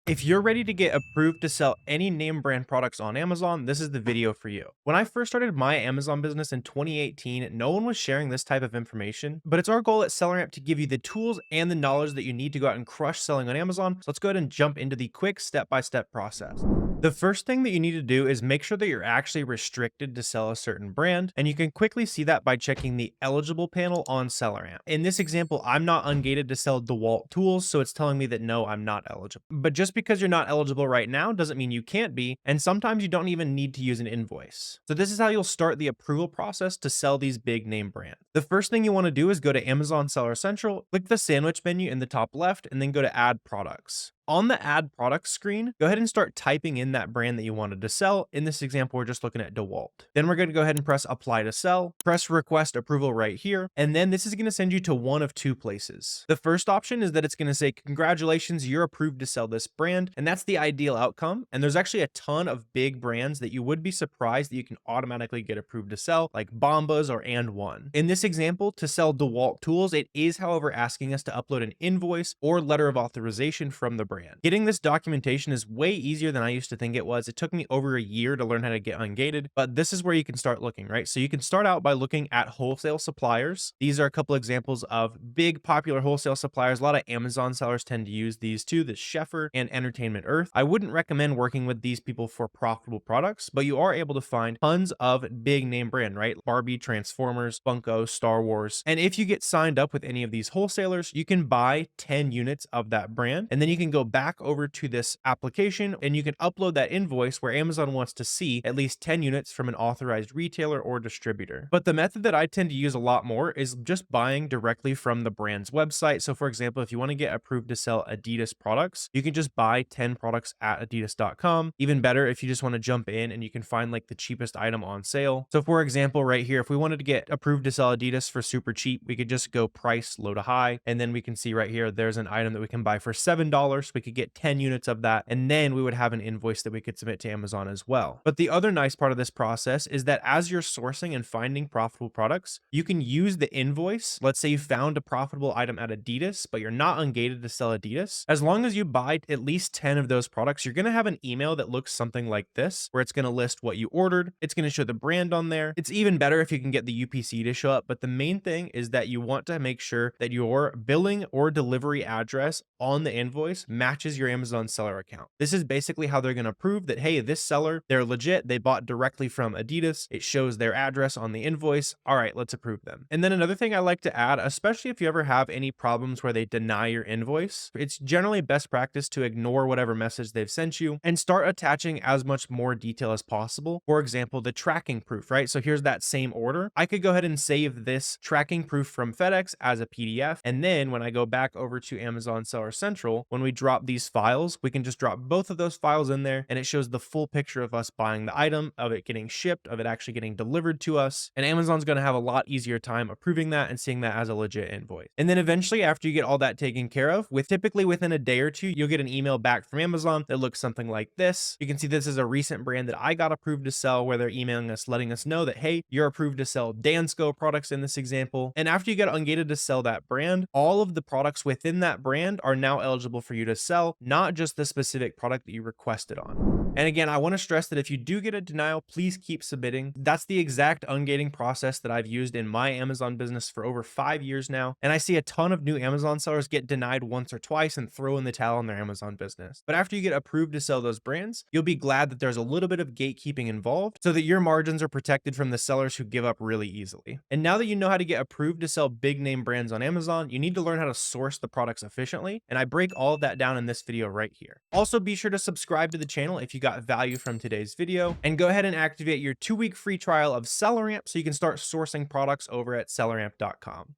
If you're ready to get approved to sell any name brand products on Amazon, this is the video for you. When I first started my Amazon business in 2018, no one was sharing this type of information, but it's our goal at SellerAmp to give you the tools and the knowledge that you need to go out and crush selling on Amazon. So let's go ahead and jump into the quick step-by-step process. The first thing that you need to do is make sure that you're actually restricted to sell a certain brand, and you can quickly see that by checking the eligible panel on SellerAmp. In this example, I'm not ungated to sell DeWalt tools, so it's telling me that no, I'm not eligible. But just because you're not eligible right now doesn't mean you can't be, and sometimes you don't even need to use an invoice. So this is how you'll start the approval process to sell these big name brands. The first thing you want to do is go to Amazon Seller Central, click the sandwich menu in the top left, and then go to Add Products. On the Add Products screen, go ahead and start typing in that brand that you wanted to sell. In this example, we're just looking at DeWalt. Then we're going to go ahead and press Apply to Sell, press Request Approval right here, and then this is going to send you to one of two places. The first option is that it's going to say, congratulations, you're approved to sell this brand, and that's the ideal outcome. And there's actually a ton of big brands that you would be surprised that you can automatically get approved to sell, like Bombas or And1. In this example, to sell DeWalt tools, it is, however, asking us to upload an invoice or letter of authorization from the brand. Getting this documentation is way easier than I used to think it was. It took me over a year to learn how to get ungated, but this is where you can start looking, right? So you can start out by looking at wholesale suppliers. These are a couple examples of big popular wholesale suppliers. A lot of Amazon sellers tend to use these too, the Sheffer and Entertainment Earth. I wouldn't recommend working with these people for profitable products, but you are able to find tons of big name brand, right? Barbie, Transformers, Funko, Star Wars. And if you get signed up with any of these wholesalers, you can buy 10 units of that brand, and then you can go back over to this application and you can upload that invoice where Amazon wants to see at least 10 units from an authorized retailer or distributor. But the method that I tend to use a lot more is just buying directly from the brand's website. So for example, if you want to get approved to sell Adidas products, you can just buy 10 products at adidas.com. Even better if you just want to jump in and you can find like the cheapest item on sale. So for example, right here, if we wanted to get approved to sell Adidas for super cheap, we could just go price low to high. And then we can see right here, there's an item that we can buy for $7. We could get 10 units of that, and then we would have an invoice that we could submit to Amazon as well. But the other nice part of this process is that as you're sourcing and finding profitable products, you can use the invoice. Let's say you found a profitable item at Adidas, but you're not ungated to sell Adidas. As long as you buy at least 10 of those products, you're going to have an email that looks something like this, where it's going to list what you ordered. It's going to show the brand on there. It's even better if you can get the UPC to show up, but the main thing is that you want to make sure that your billing or delivery address on the invoice matches your Amazon seller account. This is basically how they're going to prove that, hey, this seller, they're legit. They bought directly from Adidas. It shows their address on the invoice. All right, let's approve them. And then another thing I like to add, especially if you ever have any problems where they deny your invoice, it's generally best practice to ignore whatever message they've sent you and start attaching as much more detail as possible. For example, the tracking proof, right? So here's that same order. I could go ahead and save this tracking proof from FedEx as a PDF. And then when I go back over to Amazon Seller Central, when we drop these files, we can just drop both of those files in there and it shows the full picture of us buying the item, of it getting shipped, of it actually getting delivered to us. And Amazon's going to have a lot easier time approving that and seeing that as a legit invoice. And then eventually, after you get all that taken care of, typically within a day or two, you'll get an email back from Amazon that looks something like this. You can see this is a recent brand that I got approved to sell, where they're emailing us, letting us know that, hey, you're approved to sell Dansko products in this example. And after you get ungated to sell that brand, all of the products within that brand are now eligible for you to sell, not just the specific product that you requested on. And again, I want to stress that if you do get a denial, please keep submitting. That's the exact ungating process that I've used in my Amazon business for over 5 years now. And I see a ton of new Amazon sellers get denied once or twice and throw in the towel on their Amazon business. But after you get approved to sell those brands, you'll be glad that there's a little bit of gatekeeping involved so that your margins are protected from the sellers who give up really easily. And now that you know how to get approved to sell big name brands on Amazon, you need to learn how to source the products efficiently. And I break all of that down in this video right here. Also, be sure to subscribe to the channel if you got value from today's video, and go ahead and activate your 2-week free trial of SellerAmp so you can start sourcing products over at selleramp.com.